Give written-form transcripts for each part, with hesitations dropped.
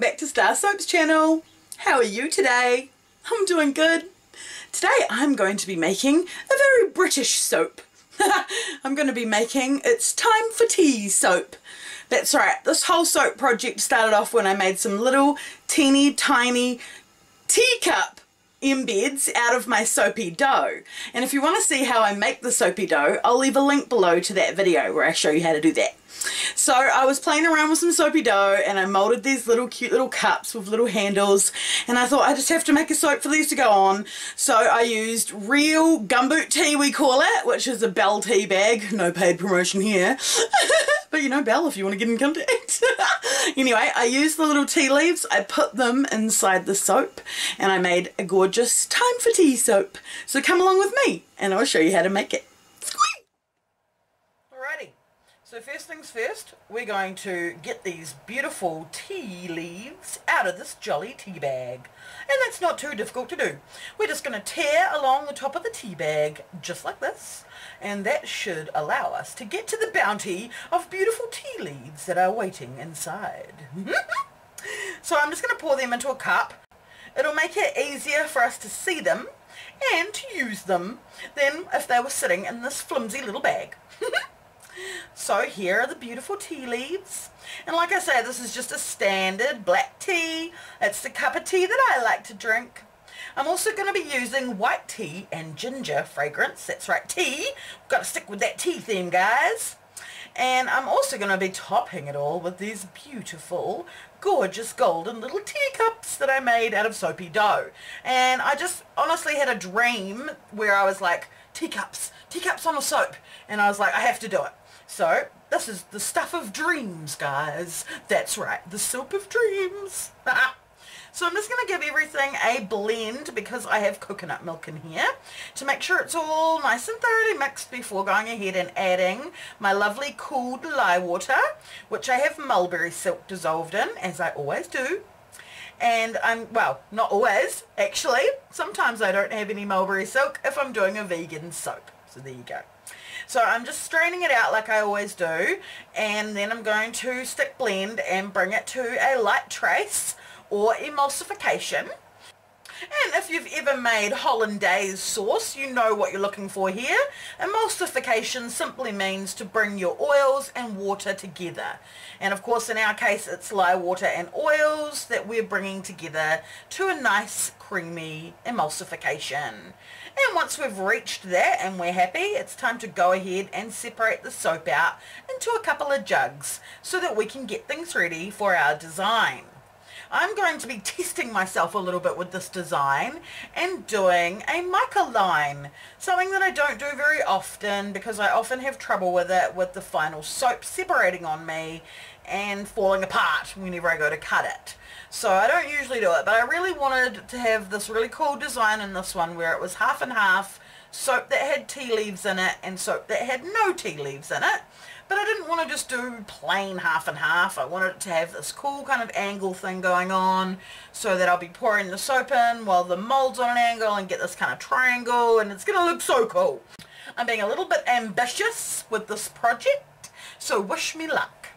back to StarrSoap's channel. How are you today? I'm doing good. Today I'm going to be making a very British soap. I'm going to be making It's Time for Tea soap. That's right, this whole soap project started off when I made some little teeny tiny teacup embeds out of my soapy dough. And if you want to see how I make the soapy dough, I'll leave a link below to that video where I show you how to do that. So I was playing around with some soapy dough and I molded these little cute little cups with little handles, and I thought I just have to make a soap for these to go on. So I used real gumboot tea, we call it, which is a Bell tea bag. No paid promotion here. But you know, Bell, if you want to get in contact. Anyway, I used the little tea leaves, I put them inside the soap, and I made a gorgeous Time for Tea soap. So come along with me and I'll show you how to make it. Alrighty. So first things first, we're going to get these beautiful tea leaves out of this jolly tea bag. And that's not too difficult to do. We're just going to tear along the top of the tea bag, just like this. And that should allow us to get to the bounty of beautiful tea leaves that are waiting inside. So I'm just going to pour them into a cup. It'll make it easier for us to see them and to use them than if they were sitting in this flimsy little bag. So here are the beautiful tea leaves, and like I say, this is just a standard black tea. It's the cup of tea that I like to drink. I'm also going to be using white tea and ginger fragrance. That's right, tea. We've got to stick with that tea theme, guys. And I'm also going to be topping it all with these beautiful, gorgeous golden little teacups that I made out of soapy dough. And I just honestly had a dream where I was like, teacups on a soap. And I was like, I have to do it. So this is the stuff of dreams, guys. That's right, the soap of dreams. So I'm just going to give everything a blend because I have coconut milk in here to make sure it's all nice and thoroughly mixed before going ahead and adding my lovely cooled lye water, which I have mulberry silk dissolved in, as I always do. And well, not always, actually. Sometimes I don't have any mulberry silk if I'm doing a vegan soap. So there you go. So I'm just straining it out like I always do, and then I'm going to stick blend and bring it to a light trace or emulsification. And if you've ever made hollandaise sauce, you know what you're looking for here. Emulsification simply means to bring your oils and water together. And of course, in our case, it's lye water and oils that we're bringing together to a nice creamy emulsification. And once we've reached that and we're happy, it's time to go ahead and separate the soap out into a couple of jugs so that we can get things ready for our design. I'm going to be testing myself a little bit with this design and doing a mica line, something that I don't do very often because I often have trouble with it, with the final soap separating on me and falling apart whenever I go to cut it. So I don't usually do it, but I really wanted to have this really cool design in this one where it was half and half, soap that had tea leaves in it and soap that had no tea leaves in it. But I didn't want to just do plain half and half. I wanted it to have this cool kind of angle thing going on so that I'll be pouring the soap in while the mold's on an angle and get this kind of triangle, and it's going to look so cool. I'm being a little bit ambitious with this project, so wish me luck.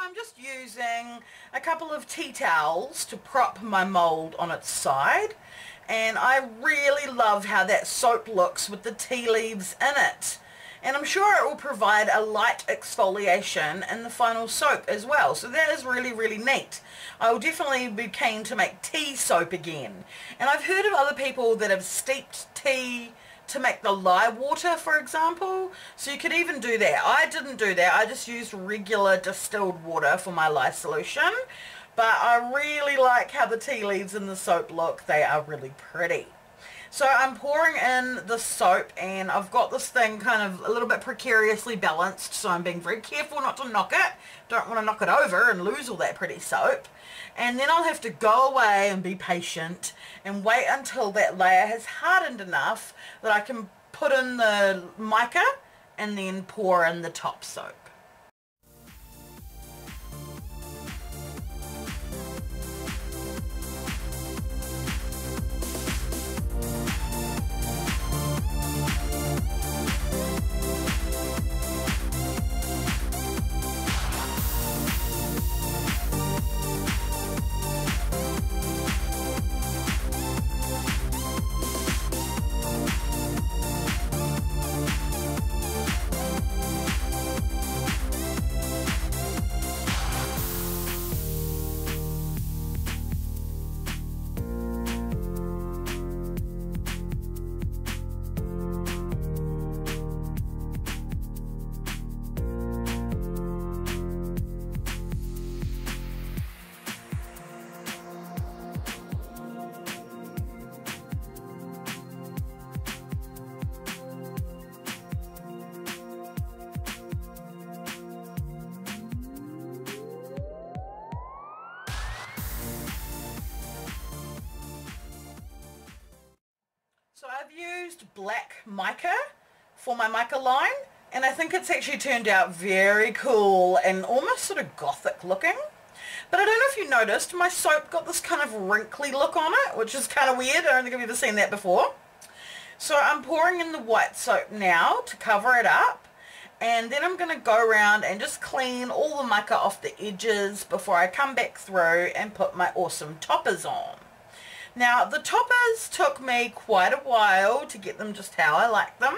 I'm just using a couple of tea towels to prop my mould on its side, and I really love how that soap looks with the tea leaves in it. And I'm sure it will provide a light exfoliation in the final soap as well. So that is really, really neat. I will definitely be keen to make tea soap again. And I've heard of other people that have steeped tea to make the lye water, for example. So you could even do that. I didn't do that. I just used regular distilled water for my lye solution. But I really like how the tea leaves in the soap look. They are really pretty. So I'm pouring in the soap, and I've got this thing kind of a little bit precariously balanced, so I'm being very careful not to knock it. Don't want to knock it over and lose all that pretty soap. And then I'll have to go away and be patient and wait until that layer has hardened enough that I can put in the mica and then pour in the top soap. So I've used black mica for my mica line, and I think it's actually turned out very cool and almost sort of gothic looking. But I don't know if you noticed, my soap got this kind of wrinkly look on it, which is kind of weird. I don't think I've ever seen that before. So I'm pouring in the white soap now to cover it up, and then I'm going to go around and just clean all the mica off the edges before I come back through and put my awesome toppers on. Now, the toppers took me quite a while to get them just how I like them,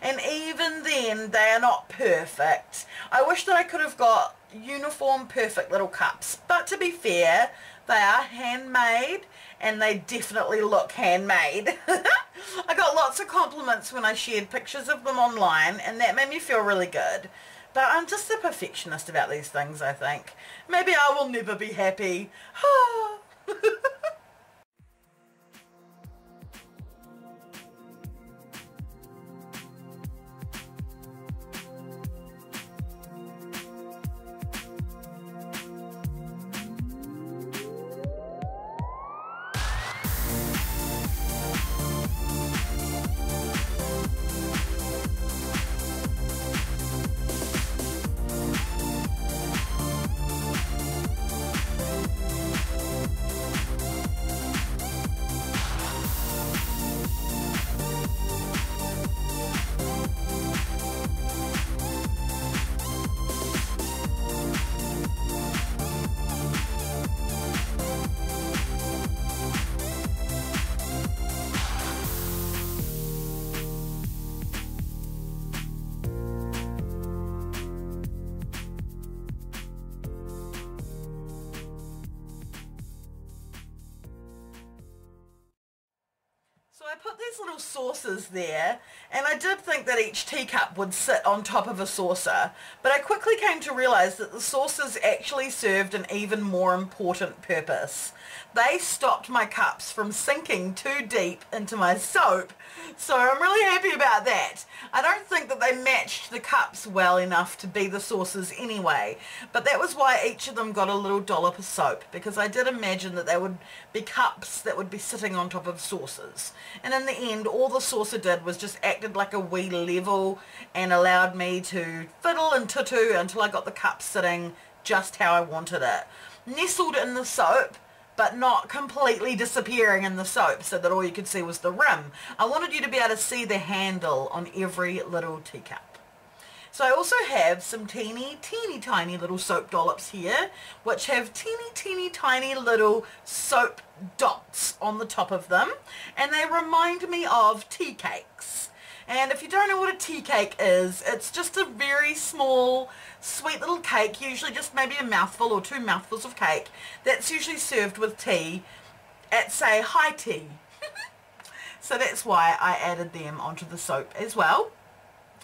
and even then they are not perfect. I wish that I could have got uniform perfect little cups, but to be fair, they are handmade and they definitely look handmade. I got lots of compliments when I shared pictures of them online, and that made me feel really good. But I'm just a perfectionist about these things, I think. Maybe I will never be happy. So I put these little saucers there, and I did think that each teacup would sit on top of a saucer, but I quickly came to realise that the saucers actually served an even more important purpose. They stopped my cups from sinking too deep into my soap, so I'm really happy about that. I don't think that they matched the cups well enough to be the saucers anyway, but that was why each of them got a little dollop of soap, because I did imagine that they would be cups that would be sitting on top of saucers. And in the end, all the saucer did was just acted like a wee level and allowed me to fiddle and tutu until I got the cup sitting just how I wanted it. Nestled in the soap, but not completely disappearing in the soap so that all you could see was the rim. I wanted you to be able to see the handle on every little teacup. So I also have some teeny tiny little soap dollops here, which have teeny tiny little soap dots on the top of them, and they remind me of tea cakes. And if you don't know what a tea cake is, it's just a very small sweet little cake, usually just maybe a mouthful or 2 mouthfuls of cake, that's usually served with tea at, say, high tea. So that's why I added them onto the soap as well.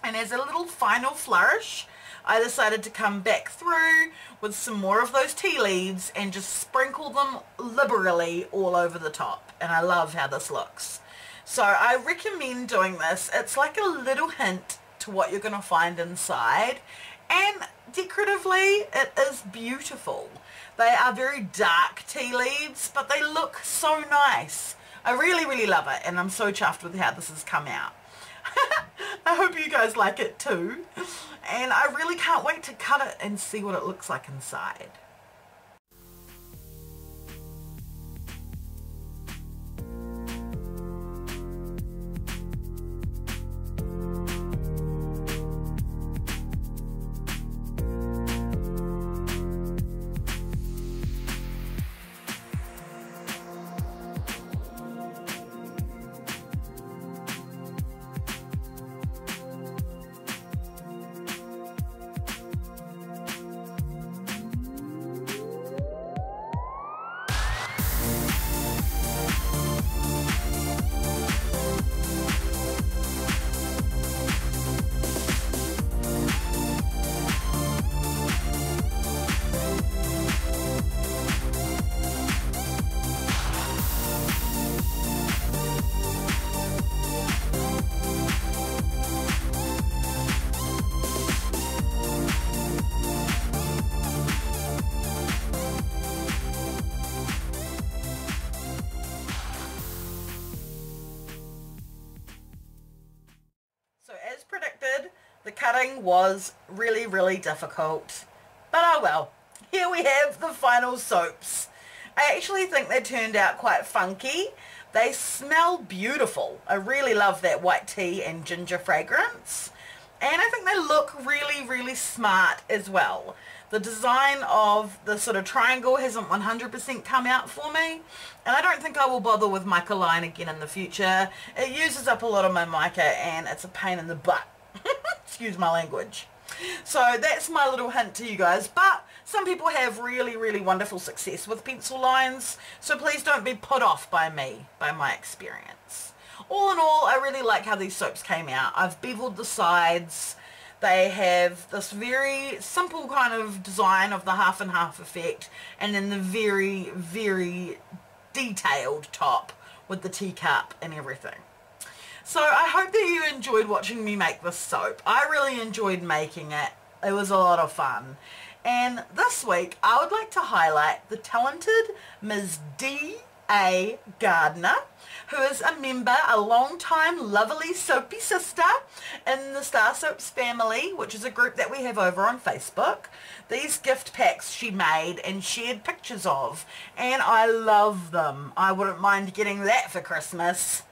And as a little final flourish, I decided to come back through with some more of those tea leaves and just sprinkle them liberally all over the top. And I love how this looks. So I recommend doing this. It's like a little hint to what you're going to find inside. And decoratively, it is beautiful. They are very dark tea leaves, but they look so nice. I really love it, and I'm so chuffed with how this has come out. I hope you guys like it too, and I really can't wait to cut it and see what it looks like inside. The cutting was really difficult, but oh well, here we have the final soaps. I actually think they turned out quite funky. They smell beautiful. I really love that white tea and ginger fragrance, and I think they look really smart as well. The design of the sort of triangle hasn't 100% come out for me, and I don't think I will bother with mica line again in the future. It uses up a lot of my mica and it's a pain in the butt. Excuse my language. So that's my little hint to you guys, but some people have really wonderful success with pencil lines, so please don't be put off by me, by my experience. All in all, I really like how these soaps came out. I've beveled the sides. They have this very simple kind of design of the half and half effect, and then the very detailed top with the teacup and everything. So I hope that you enjoyed watching me make this soap. I really enjoyed making it. It was a lot of fun. And this week I would like to highlight the talented Ms. D.A. Gardner, who is a member, a long-time lovely soapy sister in the StarrSoaps family, which is a group that we have over on Facebook. These gift packs she made and shared pictures of, and I love them. I wouldn't mind getting that for Christmas.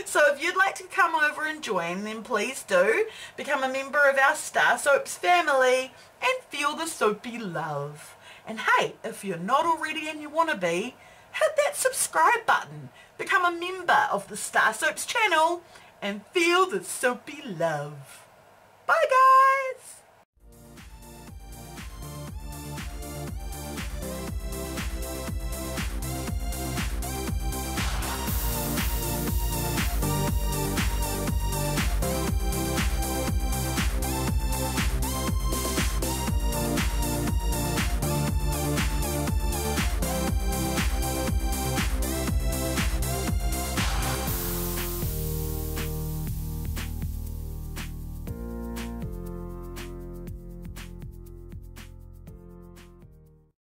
So if you'd like to come over and join, then please do become a member of our StarrSoaps family and feel the soapy love. And hey, if you're not already and you want to be, hit that subscribe button. Become a member of the StarrSoaps channel and feel the soapy love. Bye guys!